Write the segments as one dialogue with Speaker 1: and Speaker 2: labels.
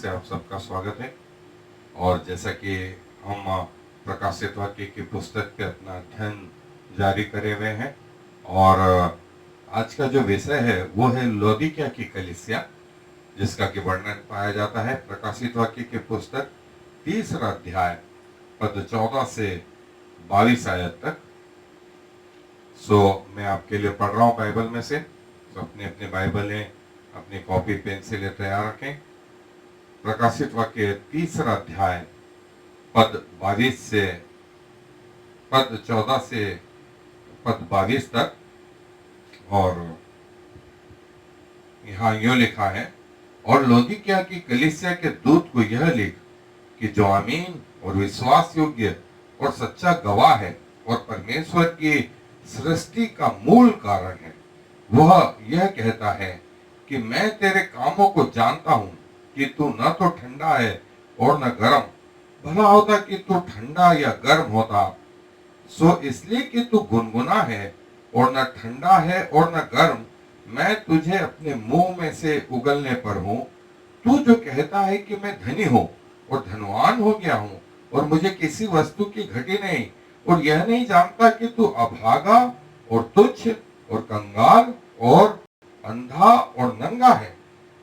Speaker 1: से आप सबका स्वागत है। और जैसा कि हम प्रकाशित वाक्य की पुस्तक पे अपना अध्ययन जारी करे हुए हैं और आज का जो विषय है वो है लौदीकिया की कलीसिया, जिसका कि वर्णन पाया जाता है प्रकाशित वाक्य की पुस्तक 3रा अध्याय पद 14 से 22 आयत तक। मैं आपके लिए पढ़ रहा हूँ बाइबल में से। अपने अपने बाइबलें, अपनी कॉपी पेंसिलें तैयार रखें। प्रकाशित वाक्य 3रा अध्याय पद 14 से पद 22 तक। और यहाँ यूं लिखा है, और लौदीकिया की कलीसिया के दूत को यह लिख कि जो आमीन और विश्वास योग्य और सच्चा गवाह है और परमेश्वर की सृष्टि का मूल कारण है, वह यह कहता है कि मैं तेरे कामों को जानता हूं कि तू न तो ठंडा है और न गर्म। भला होता कि तू ठंडा या गर्म होता। सो इसलिए कि तू गुनगुना है और न ठंडा है और न गर्म, मैं तुझे अपने मुंह में से उगलने पर हूं। तू जो कहता है कि मैं धनी हूं और धनवान हो गया हूं और मुझे किसी वस्तु की घटी नहीं, और यह नहीं जानता कि तू अभागा और तुच्छ और कंगाल और अंधा और नंगा है,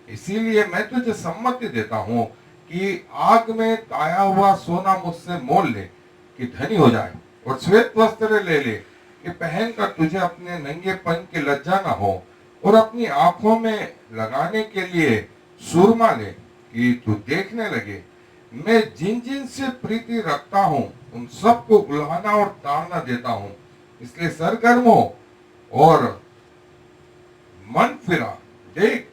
Speaker 1: इसीलिए मैं तुझे सम्मति देता हूं कि आग में ताया हुआ सोना मुझसे मोल ले कि धनी हो जाए, और श्वेत वस्त्र ले ले कि पहनकर तुझे अपने नंगेपन की लज्जा न हो, और अपनी आंखों में लगाने के लिए सुरमा ले कि तू देखने लगे। मैं जिन जिन से प्रीति रखता हूं उन सबको उल्हाना और ताड़ना देता हूं। इसलिए सरगर्म हो और मन फिरा। देख,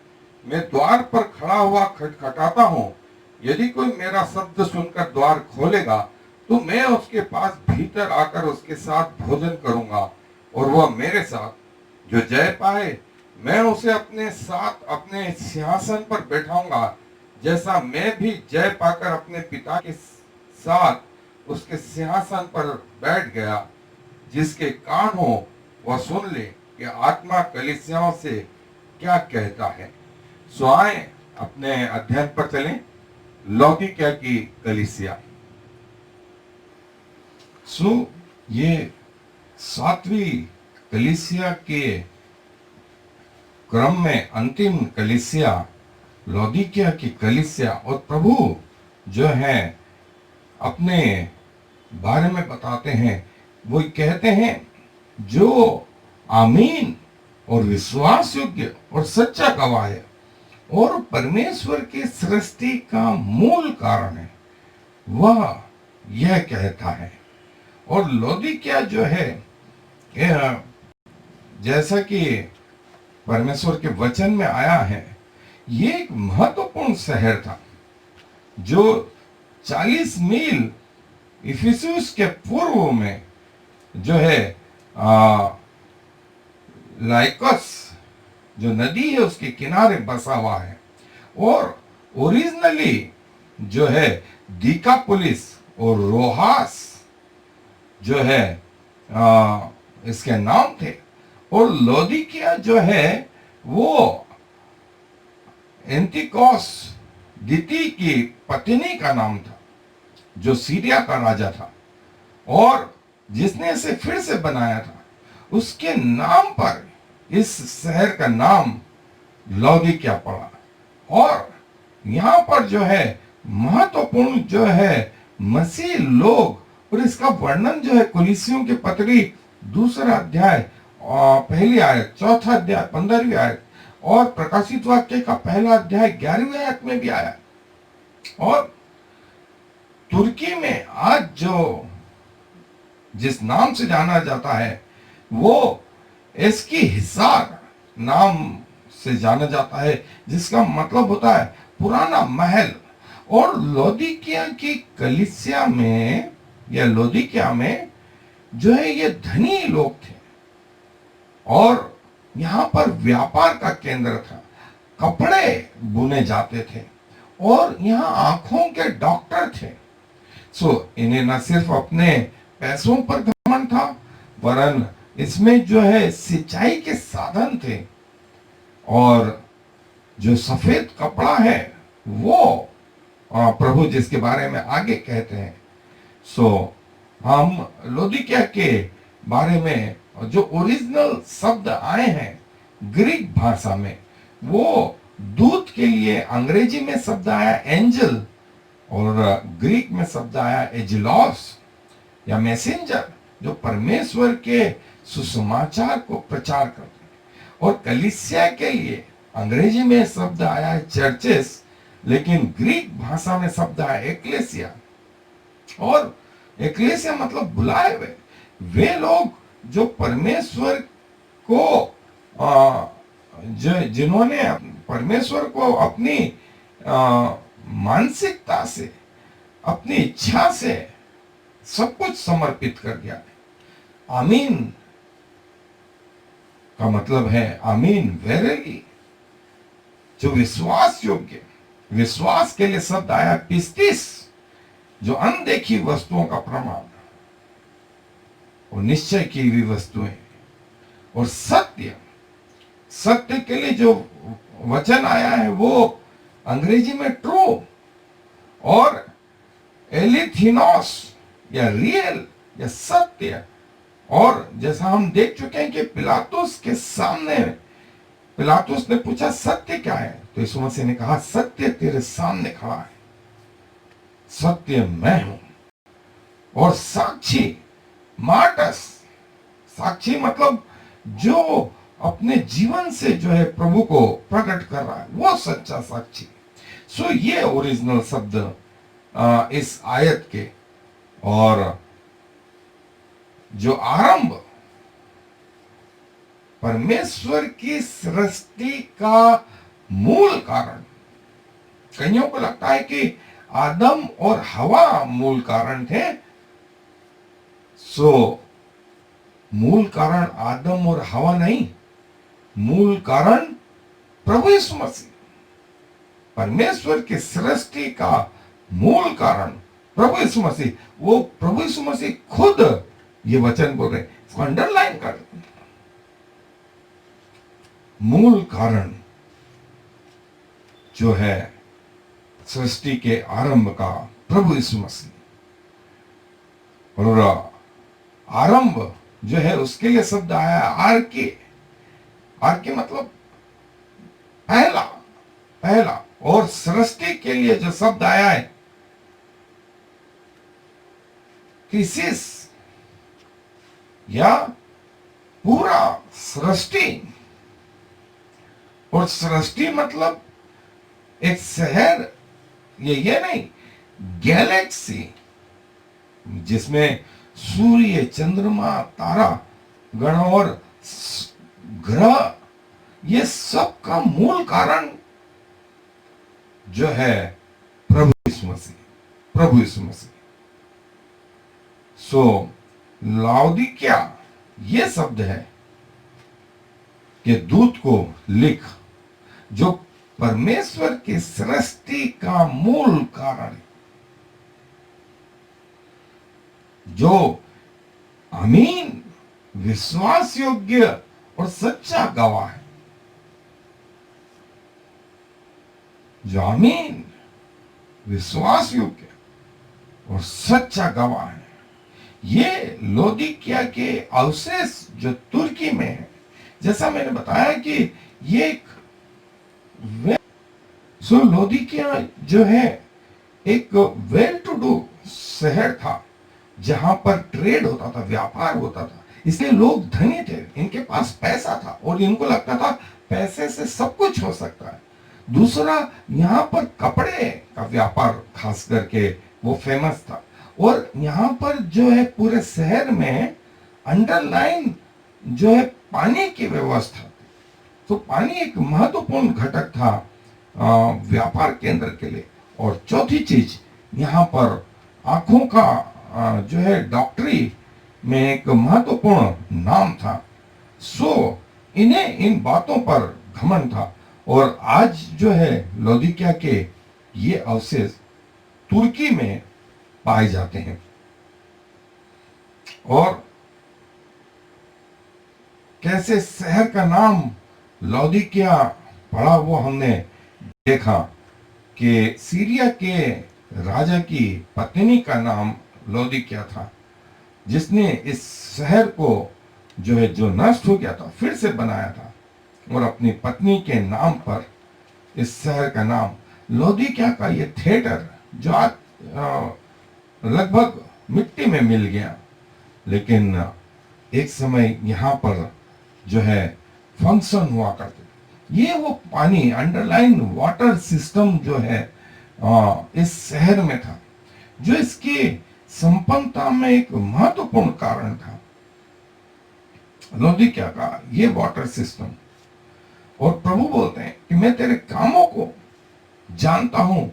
Speaker 1: मैं द्वार पर खड़ा हुआ खटखटाता हूँ। यदि कोई मेरा शब्द सुनकर द्वार खोलेगा तो मैं उसके पास भीतर आकर उसके साथ भोजन करूंगा और वह मेरे साथ। जो जय पाए मैं उसे अपने साथ अपने सिंहासन पर बैठाऊंगा, जैसा मैं भी जय पाकर अपने पिता के साथ उसके सिंहासन पर बैठ गया। जिसके कान हो वह सुन ले कि आत्मा कलीसियाओं से क्या कहता है। आए अपने अध्ययन पर चलें। लौदीकिया की कलीसिया। ये 7वीं कलीसिया के क्रम में अंतिम कलीसिया लौदीकिया की कलीसिया। और प्रभु जो है अपने बारे में बताते हैं, वो कहते हैं जो आमीन और विश्वास योग्य और सच्चा गवाह है और परमेश्वर की सृष्टि का मूल कारण है, वह यह कहता है। और लौदीकिया जो है, जैसा कि परमेश्वर के वचन में आया है, ये एक महत्वपूर्ण शहर था जो 40 मील इफिसुस के पूर्व में जो है लाइकस जो नदी है उसके किनारे बसा हुआ है। और ओरिजिनली जो है दिकापुलिस और रोहास जो है इसके नाम थे। और लौदीकिया जो है वो एंटिकोस द्वितीय की पत्नी का नाम था, जो सीरिया का राजा था और जिसने इसे फिर से बनाया था। उसके नाम पर इस शहर का नाम लौदीकिया पड़ा। और यहाँ पर जो है महत्वपूर्ण जो है मसीह लोग, और इसका वर्णन जो है कुलिसियों के पत्री 2रा अध्याय पहली आयत, 4था अध्याय 15वीं आयत और प्रकाशित वाक्य का पहला अध्याय 11वीं आयत में भी आया। और तुर्की में आज जो जिस नाम से जाना जाता है वो एस्की हिसार नाम से जाना जाता है, जिसका मतलब होता है पुराना महल। और लौदीकिया की कलीसिया में या लौदीकिया में जो है ये धनी लोग थे और यहाँ पर व्यापार का केंद्र था। कपड़े बुने जाते थे और यहाँ आंखों के डॉक्टर थे। इन्हें न सिर्फ अपने पैसों पर घमंड था, वरन इसमें जो है सिंचाई के साधन थे। और जो सफेद कपड़ा है वो
Speaker 2: प्रभु जिसके बारे में आगे कहते हैं। सो हम लौदीकिया के बारे में जो ओरिजिनल शब्द आए हैं ग्रीक भाषा में, वो दूत के लिए अंग्रेजी में शब्द आया एंजल, और ग्रीक में शब्द आया एजिलॉस या मैसेंजर, जो परमेश्वर के सुसमाचार को प्रचार करते हैं। और कलीसिया के लिए अंग्रेजी में शब्द आया है चर्चेस, लेकिन ग्रीक भाषा में शब्द आया एक्लेसिया। और एक्लेसिया मतलब बुलाए हुए, वे लोग जो परमेश्वर को जिन्होंने परमेश्वर को अपनी मानसिकता से, अपनी इच्छा से सब कुछ समर्पित कर दिया है। आमीन का मतलब है आमीन वेरेली, जो विश्वास योग्य, विश्वास के लिए शब्द आया पिस्तिस, जो अनदेखी वस्तुओं का प्रमाण और निश्चय की हुई वस्तुएं, और सत्य, सत्य के लिए जो वचन आया है वो अंग्रेजी में ट्रू, और एलिथिनोस या रियल या सत्य। और जैसा हम देख चुके हैं कि पिलातुस के सामने पिलातुस ने पूछा सत्य क्या है, तो यीशु मसीह ने कहा सत्य तेरे सामने खड़ा है, सत्य मैं हूं। और साक्षी, मार्टस, साक्षी मतलब जो अपने जीवन से जो है प्रभु को प्रकट कर रहा है, वो सच्चा साक्षी। सो ये ओरिजिनल शब्द इस आयत के, और जो आरंभ परमेश्वर की सृष्टि का मूल कारण, कईयों को लगता है कि आदम और हवा मूल कारण थे। सो मूल कारण आदम और हवा नहीं, मूल कारण प्रभु यीशु मसीह। परमेश्वर की सृष्टि का मूल कारण प्रभु यीशु मसीह, वो प्रभु यीशु मसीह खुद ये वचन बोल रहे हैं, इसको अंडरलाइन कर। मूल कारण जो है सृष्टि के आरंभ का प्रभु यीशु मसीह, और आरंभ जो है उसके लिए शब्द आया आर्के। आर्के मतलब पहला, पहला। और सृष्टि के लिए जो शब्द आया है क्रिसिस, या पूरा सृष्टि। और सृष्टि मतलब एक शहर, ये नहीं, गैलेक्सी, जिसमें सूर्य, चंद्रमा, तारा गण और ग्रह, ये सब का मूल कारण जो है प्रभु यीशु मसीह, प्रभु यीशु मसीह। सो लाउदिकिया ये शब्द है कि दूत को लिख, जो परमेश्वर की सृष्टि का मूल कारण है, जो अमीन, विश्वास योग्य और सच्चा गवाह है, जो अमीन, विश्वास योग्य और सच्चा गवाह है। ये लौदीकिया के अवशेष जो तुर्की में है, जैसा मैंने बताया कि ये एक लौदीकिया जो है एक वेल टू डू शहर था, जहां पर ट्रेड होता था, व्यापार होता था, इसलिए लोग धनी थे, इनके पास पैसा था और इनको लगता था पैसे से सब कुछ हो सकता है। दूसरा, यहाँ पर कपड़े का व्यापार खास करके वो फेमस था, और यहाँ पर जो है पूरे शहर में अंडरलाइन जो है पानी की व्यवस्था थी। तो पानी एक महत्वपूर्ण घटक था व्यापार केंद्र के लिए। और चौथी चीज, यहाँ पर आंखों का जो है डॉक्टरी में एक महत्वपूर्ण नाम था। सो इन्हें इन बातों पर घमंड था। और आज जो है लौदीकिया के ये अवशेष तुर्की में पाए जाते हैं। और कैसे शहर का नाम लौदीकिया पड़ा वो हमने देखा। कि सीरिया के राजा की पत्नी का नाम लौदीकिया था, जिसने इस शहर को जो नष्ट हो गया था फिर से बनाया था, और अपनी पत्नी के नाम पर इस शहर का नाम लौदीकिया का ये थिएटर जो आज लगभग मिट्टी में मिल गया, लेकिन एक समय यहाँ पर जो है फंक्शन हुआ करते। ये वो पानी अंडरलाइन वाटर सिस्टम जो है इस शहर में था, जो इसकी संपन्नता में एक महत्वपूर्ण कारण था, लौदीकिया का ये वाटर सिस्टम। और प्रभु बोलते हैं कि मैं तेरे कामों को जानता हूं,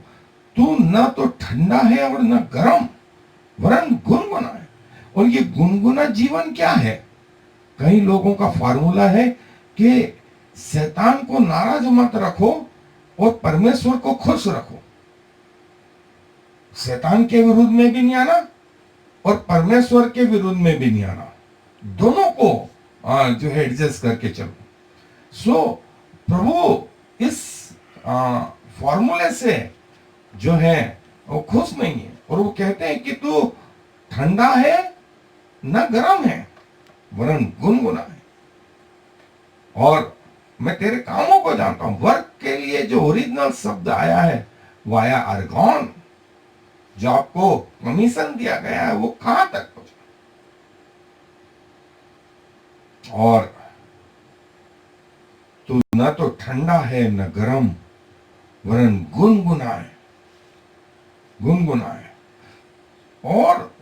Speaker 2: तू न तो ठंडा है और न गर्म, वरन गुनगुना है। और ये गुनगुना जीवन क्या है? कई लोगों का फार्मूला है कि शैतान को नाराज मत रखो और परमेश्वर को खुश रखो। शैतान के विरुद्ध में भी नहीं आना और परमेश्वर के विरुद्ध में भी नहीं आना, दोनों को जो है एडजस्ट करके चलो। सो प्रभु इस फॉर्मूले से जो है वो खुश नहीं है, और वो कहते हैं कि तू ठंडा है न गर्म है, वरन गुनगुना है। और मैं तेरे कामों को जानता हूं। वर्क के लिए जो ओरिजिनल शब्द आया है वो आया अर्गॉन, जो आपको कमीशन दिया गया है वो कहां तक पहुंचा। और तू न तो ठंडा है न गर्म, वरन गुनगुना है, गुनगुना है। और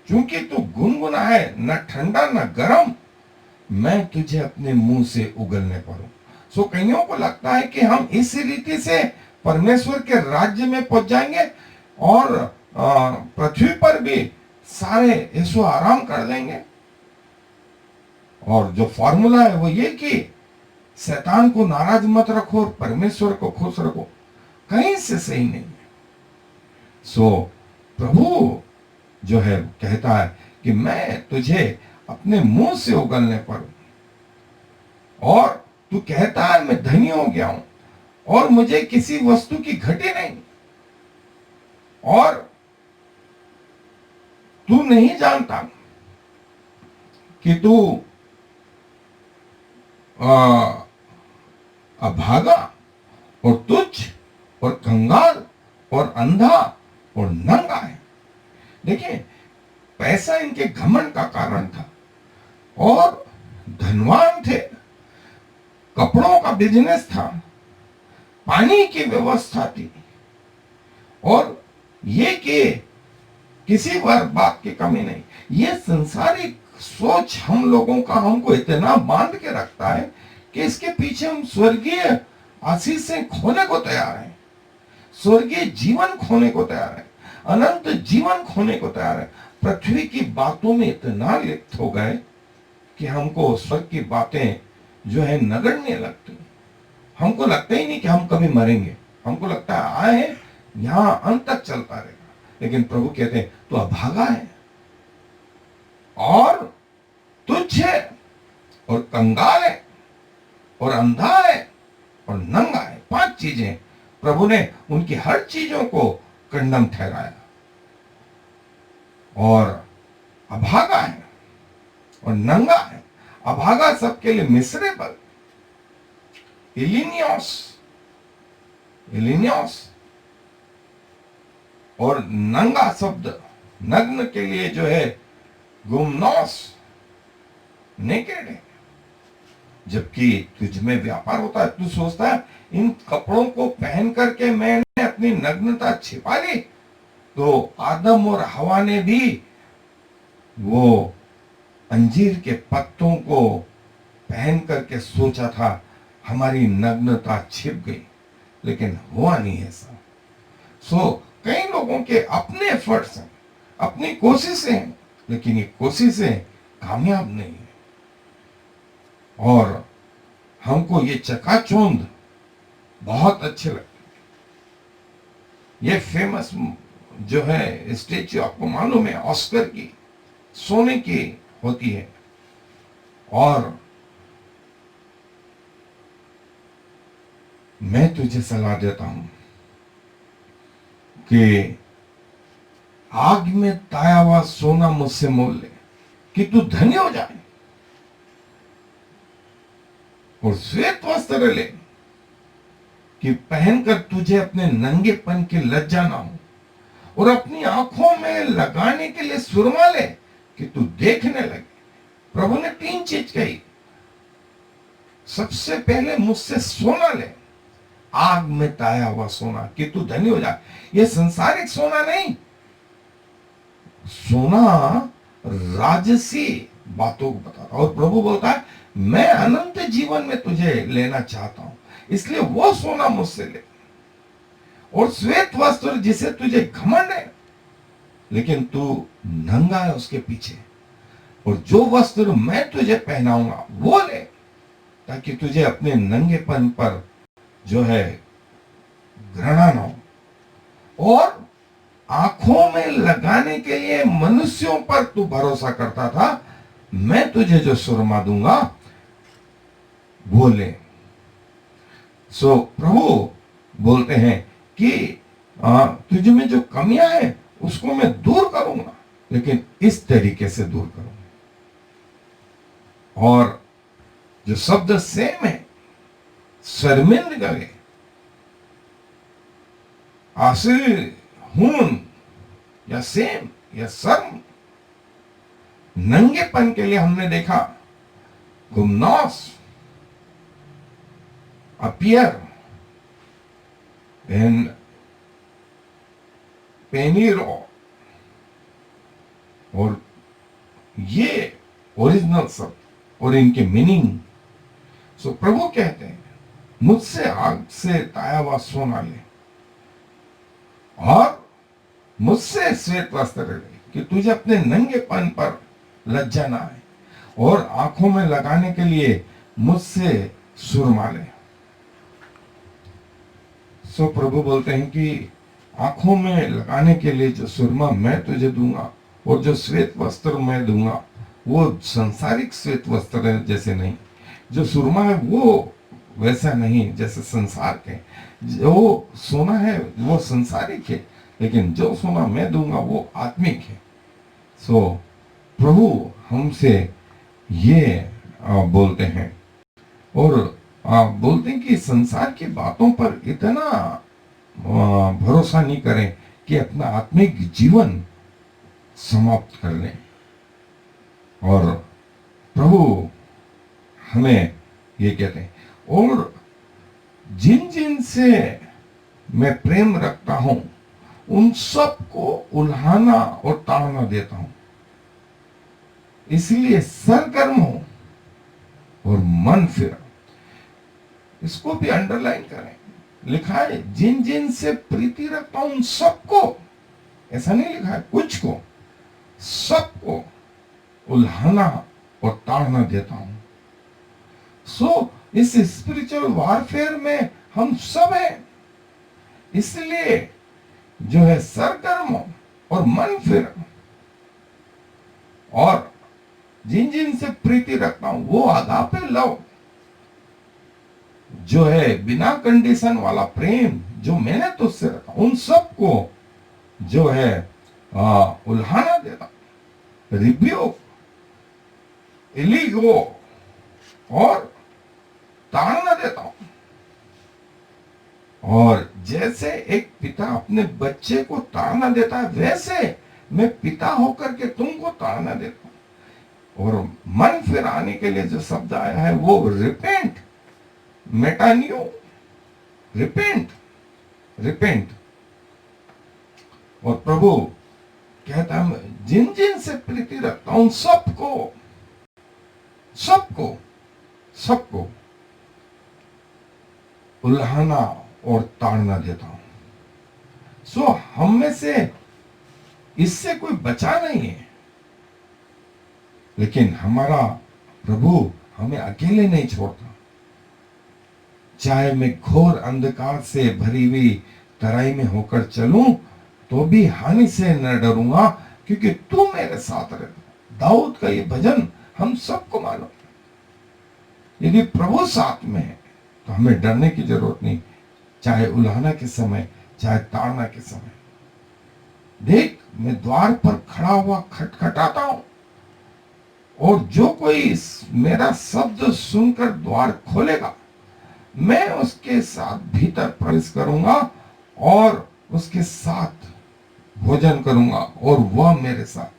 Speaker 2: चूंकि तू गुनगुना है, न ठंडा न गर्म, मैं तुझे अपने मुंह से उगलने पर हूं। सो कईयों को लगता है कि हम इस रीति से परमेश्वर के राज्य में पहुंच जाएंगे और पृथ्वी पर भी सारे ऐसो आराम कर देंगे। और जो फॉर्मूला है वो ये कि शैतान को नाराज मत रखो और परमेश्वर को खुश रखो, कहीं से सही नहीं है। सो प्रभु जो है कहता है कि मैं तुझे अपने मुंह से उगलने पर हूं। और तू कहता है मैं धनी हो गया हूं और मुझे किसी वस्तु की घटी नहीं, और तू नहीं जानता कि तू अभागा और तुच्छ और कंगाल और अंधा और नंगा है। देखिए, पैसा इनके घमंड का कारण था, और धनवान थे, कपड़ों का बिजनेस था, पानी की व्यवस्था थी, और ये कि किसी बात की कमी नहीं। ये संसारिक सोच हम लोगों का हमको इतना बांध के रखता है कि इसके पीछे हम स्वर्गीय आशीषें खोने को तैयार हैं, स्वर्गीय जीवन खोने को तैयार है, अनंत जीवन खोने को तैयार है। पृथ्वी की बातों में इतना लिप्त हो गए कि हमको स्वर्ग की बातें जो है नगण्य लगती। हमको लगता ही नहीं कि हम कभी मरेंगे, हमको लगता है आए यहां अंत तक चलता रहेगा। लेकिन प्रभु कहते हैं तू अभागा है और तुच्छ है और कंगाल है और अंधा है और नंगा है। 5 चीजें प्रभु ने उनकी हर चीजों को कंडम ठहराया। और अभागा है और नंगा है। अभागा सबके लिए मिसरेबल, इलिनियोस, इलिनियोस, और नंगा शब्द नग्न के लिए जो है गुमनोस, नेकेड है। जबकि तुझ में व्यापार होता है, तू सोचता है इन कपड़ों को पहन करके मैंने अपनी नग्नता छिपा ली। तो आदम और हवा ने भी वो अंजीर के पत्तों को पहन करके सोचा था हमारी नग्नता छिप गई, लेकिन हुआ नहीं ऐसा। सो कई लोगों के अपने एफर्ट्स हैं, अपनी कोशिशें हैं, लेकिन ये कोशिशें कामयाब नहीं है। और हमको ये चकाचौंध बहुत अच्छे लगते हैं। ये फेमस जो है स्टेच्यू आपको मालूम है, ऑस्कर की, सोने की होती है। और मैं तुझे सलाह देता हूं कि आग में ताया हुआ सोना मुझसे मोल ले कि तू धनी हो जाए, और श्वेत वस्त्र ले कि पहनकर तुझे अपने नंगेपन की लज्जा ना हो, और अपनी आंखों में लगाने के लिए सुरमा ले कि तू देखने लगे। प्रभु ने 3 चीज कही। सबसे पहले मुझसे सोना ले, आग में ताया हुआ सोना कि तू धनी हो जाए। यह संसारिक सोना नहीं, सोना राजसी बातों को बताता। और प्रभु बोलता है मैं अनंत जीवन में तुझे लेना चाहता हूं, इसलिए वो सोना मुझसे ले। और श्वेत वस्त्र जिसे तुझे घमंड है, लेकिन तू नंगा है उसके पीछे, और जो वस्त्र मैं तुझे पहनाऊंगा वो ले, ताकि तुझे अपने नंगेपन पर जो है घृणा ना हो। और आंखों में लगाने के लिए मनुष्यों पर तू भरोसा करता था, मैं तुझे जो सुरमा दूंगा वो ले। सो प्रभु बोलते हैं कि तुझ में जो कमियां हैं उसको मैं दूर करूंगा, लेकिन इस तरीके से दूर करूंगा। और जो शब्द सेम है, शर्मिंद करे, आसिर हून या सेम या शर्म, नंगेपन के लिए हमने देखा गुमनास, अपीयर एंड पेनीरो, और ये ओरिजिनल शब्द और इनके मीनिंग। सो प्रभु कहते हैं मुझसे आग से ताया हुआ सोना ले, और मुझसे श्वेत वस्त्र ले कि तुझे अपने नंगेपन पर लज्जा ना आए, और आंखों में लगाने के लिए मुझसे सुरमा ले। सो प्रभु बोलते हैं कि आंखों में लगाने के लिए जो सुरमा मैं तुझे दूंगा और जो श्वेत वस्त्र मैं दूंगा वो संसारिक श्वेत वस्त्र है जैसे नहीं, जो सुरमा है वो वैसा नहीं जैसे संसार के, जो सोना है वो संसारिक है, लेकिन जो सोना मैं दूंगा वो आत्मिक है। सो प्रभु हमसे ये बोलते हैं, और बोलते हैं कि संसार की बातों पर इतना भरोसा नहीं करें कि अपना आत्मिक जीवन समाप्त कर लें। और प्रभु हमें ये कहते हैं, और जिन जिन से मैं प्रेम रखता हूं उन सबको उल्हाना और ताड़ना देता हूं, इसलिए सरगर्म हो और मन फिरा। इसको भी अंडरलाइन करें, लिखा है जिन जिन से प्रीति रखता हूं उन सबको, ऐसा नहीं लिखा है कुछ को, सबको उल्हाना और ताड़ना देता हूं। सो इस स्पिरिचुअल वारफेयर में हम सब हैं, इसलिए जो है सरगर्म और मन फिर, और जिन जिन से प्रीति रखता हूं वो आगापे लव, जो है बिना कंडीशन वाला प्रेम जो मैंने तुझसे रखा, उन सबको जो है उल्हाना देता, रिब्यूक, इलीगो और ताड़ना देता हूं। और जैसे एक पिता अपने बच्चे को ताड़ना देता है, वैसे मैं पिता होकर के तुमको ताड़ना देता हूं। और मन फिराने के लिए जो शब्द आया है वो रिपेंट, मेटानियो, रिपेंट, रिपेंट। और प्रभु कहता है जिन जिन से प्रीति रखता हूं सबको, सबको, सबको उल्हाना और ताड़ना देता हूं। सो हम में से इससे कोई बचा नहीं है, लेकिन हमारा प्रभु हमें अकेले नहीं छोड़ता। चाहे मैं घोर अंधकार से भरी हुई तराई में होकर चलूं तो भी हानि से न डरूंगा, क्योंकि तू मेरे साथ रहता। दाऊद का ये भजन हम सबको मालूम है। यदि प्रभु साथ में है तो हमें डरने की जरूरत नहीं, चाहे उल्हाना के समय, चाहे ताड़ना के समय। देख मैं द्वार पर खड़ा हुआ खटखटाता हूं, और जो कोई मेरा शब्द सुनकर द्वार खोलेगा, मैं उसके साथ भीतर प्रवेश करूंगा और उसके साथ भोजन करूंगा और वह मेरे साथ।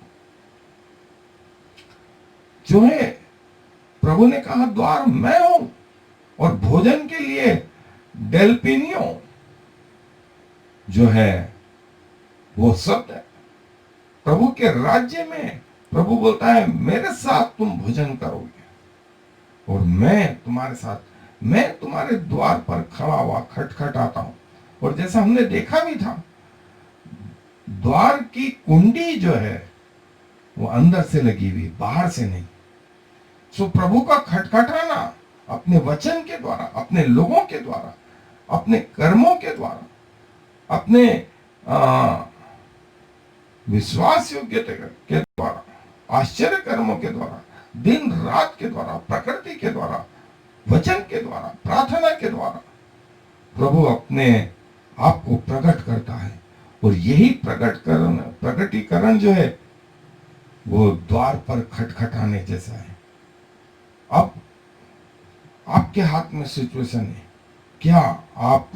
Speaker 2: जो है, प्रभु ने कहा द्वार मैं हूं, और भोजन के लिए डेल्पिनियो जो है वो शब्द है। प्रभु के राज्य में प्रभु बोलता है मेरे साथ तुम भोजन करोगे, और मैं तुम्हारे साथ, मैं तुम्हारे द्वार पर खड़ा हुआ खटखटाता हूं। और जैसा हमने देखा भी था, द्वार की कुंडी जो है वो अंदर से लगी हुई, बाहर से नहीं। सो प्रभु का खटखटाना अपने वचन के द्वारा, अपने लोगों के द्वारा, अपने कर्मों के द्वारा, अपने विश्वास योग्यता के द्वारा, आश्चर्य कर्मों के द्वारा, दिन रात के द्वारा, प्रकृति के द्वारा, वचन के द्वारा, प्रार्थना के द्वारा प्रभु अपने आप को प्रकट करता है। और यही प्रकटीकरण जो है वो द्वार पर खटखटाने जैसा है। अब आपके हाथ में सिचुएशन है, क्या आप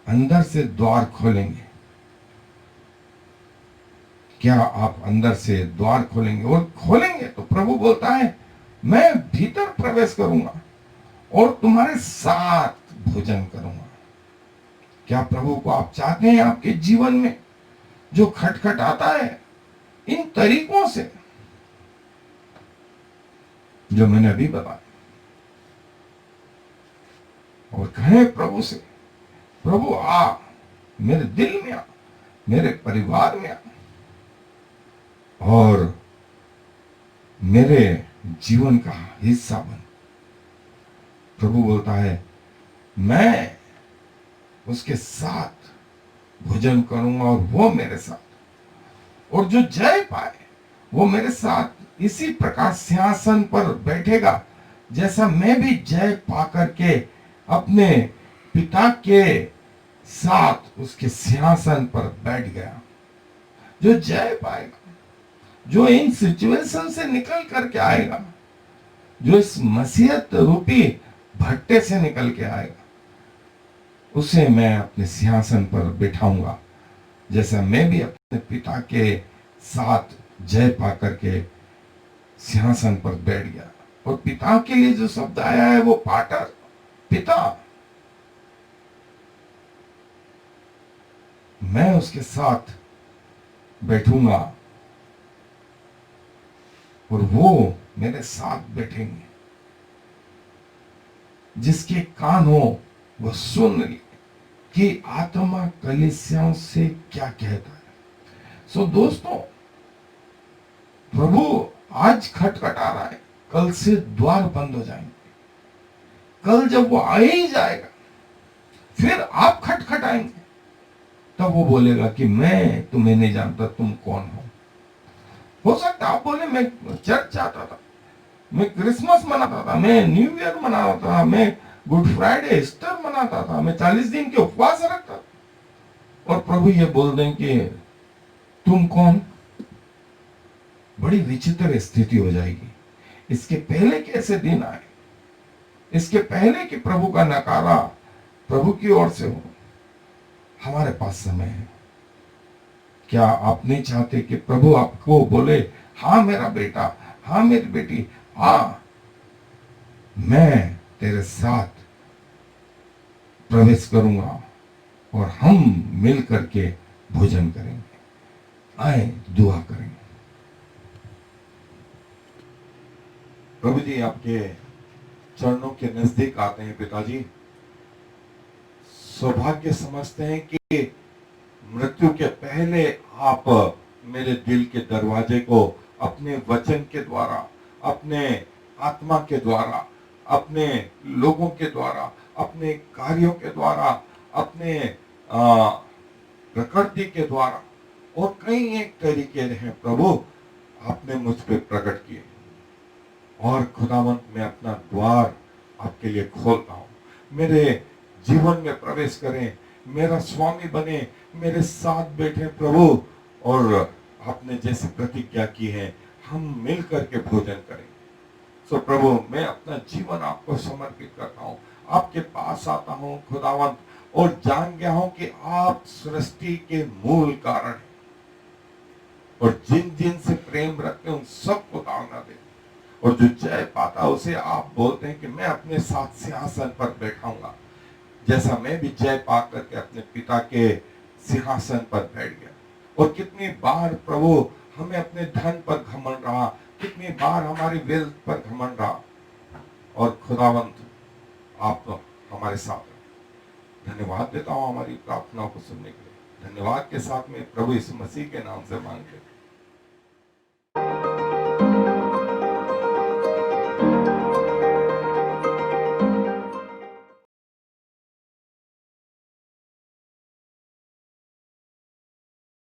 Speaker 2: अंदर से द्वार खोलेंगे? क्या आप अंदर से द्वार खोलेंगे? और खोलेंगे तो प्रभु बोलता है मैं भीतर प्रवेश करूंगा और तुम्हारे साथ भोजन करूंगा। क्या प्रभु को आप चाहते हैं आपके जीवन में, जो खटखटाता है इन तरीकों से जो मैंने अभी बताया, और कहें प्रभु से, प्रभु आ मेरे दिल में, आ मेरे परिवार में, आ और मेरे जीवन का हिस्सा बन। प्रभु बोलता है मैं उसके साथ भोजन करूंगा और वो मेरे साथ, और जो जय पाए वो मेरे साथ इसी प्रकार सिंहासन पर बैठेगा जैसा मैं भी जय पा करके अपने पिता के साथ उसके सिंहासन पर बैठ गया। जो जय पाएगा, जो इन सिचुएशन से निकल करके आएगा, जो इस मसीहत रूपी भट्टे से निकल के आएगा, उसे मैं अपने सिंहासन पर बिठाऊंगा जैसा मैं भी अपने पिता के साथ जय पा करके सिंहासन पर बैठ गया। और पिता के लिए जो शब्द आया है वो पाटर, पिता, मैं उसके साथ बैठूंगा और वो मेरे साथ बैठेंगे। जिसके कान हो वो सुन ले कि आत्मा कलीसियाओं से क्या कहता है। सो दोस्तों, प्रभु आज खटखटा रहा है, कल से द्वार बंद हो जाएंगे। कल जब वो आ ही जाएगा, फिर आप खटखटाएंगे, तब वो बोलेगा कि मैं तुम्हें नहीं जानता, तुम कौन हो सकता आप बोले मैं चर्च जाता था, मैं क्रिसमस मनाता था, मैं न्यू ईयर मनाता था, मैं गुड फ्राइडे ईस्टर मनाता था, मैं 40 दिन के उपवास रखता था, और प्रभु ये बोल दें कि तुम कौन? बड़ी विचित्र स्थिति हो जाएगी। इसके पहले के ऐसे दिन आए, इसके पहले कि प्रभु का नकारा प्रभु की ओर से हो, हमारे पास समय है। क्या आप नहीं चाहते कि प्रभु आपको बोले, हाँ मेरा बेटा, हाँ मेरी बेटी, आ मैं तेरे साथ प्रवेश करूंगा और हम मिल करके भोजन करेंगे, आए दुआ करेंगे।
Speaker 1: प्रभु जी आपके चरणों के नजदीक आते हैं पिताजी। सौभाग्य समझते हैं कि मृत्यु के पहले आप मेरे दिल के दरवाजे को अपने वचन के द्वारा, अपने आत्मा के द्वारा, अपने लोगों के द्वारा, अपने कार्यों के द्वारा, अपने प्रकृति के द्वारा और कई एक तरीके हैं प्रभु आपने मुझ पे प्रकट किए। और खुदावंत मैं अपना द्वार आपके लिए खोलता हूं। मेरे जीवन में प्रवेश करें, मेरा स्वामी बने, मेरे साथ बैठे प्रभु, और आपने जैसी प्रतिज्ञा की है हम मिल करके भोजन करें। सो प्रभु मैं अपना जीवन आपको समर्पित करता हूँ, आपके पास आता हूँ खुदावंत, और जान गया हूँ कि आप सृष्टि के मूल कारण हैं और जिन जिन से प्रेम रखते हैं उन सबको ताड़ना दे। और जो जय पाता उसे आप बोलते हैं कि मैं अपने साथ सिंहासन पर बैठाऊंगा, जैसा मैं भी जय पा करके अपने पिता के सिंहासन पर बैठ गया। और कितनी बार प्रभु हमें अपने धन पर घमंड रहा, कितनी बार हमारी वेल्थ पर घमंड रहा, और खुदावंत आप तो हमारे साथ हैं। धन्यवाद देता हूँ हमारी प्रार्थनाओं को सुनने के लिए। धन्यवाद के साथ में प्रभु यीशु मसीह के नाम से मांगते हैं।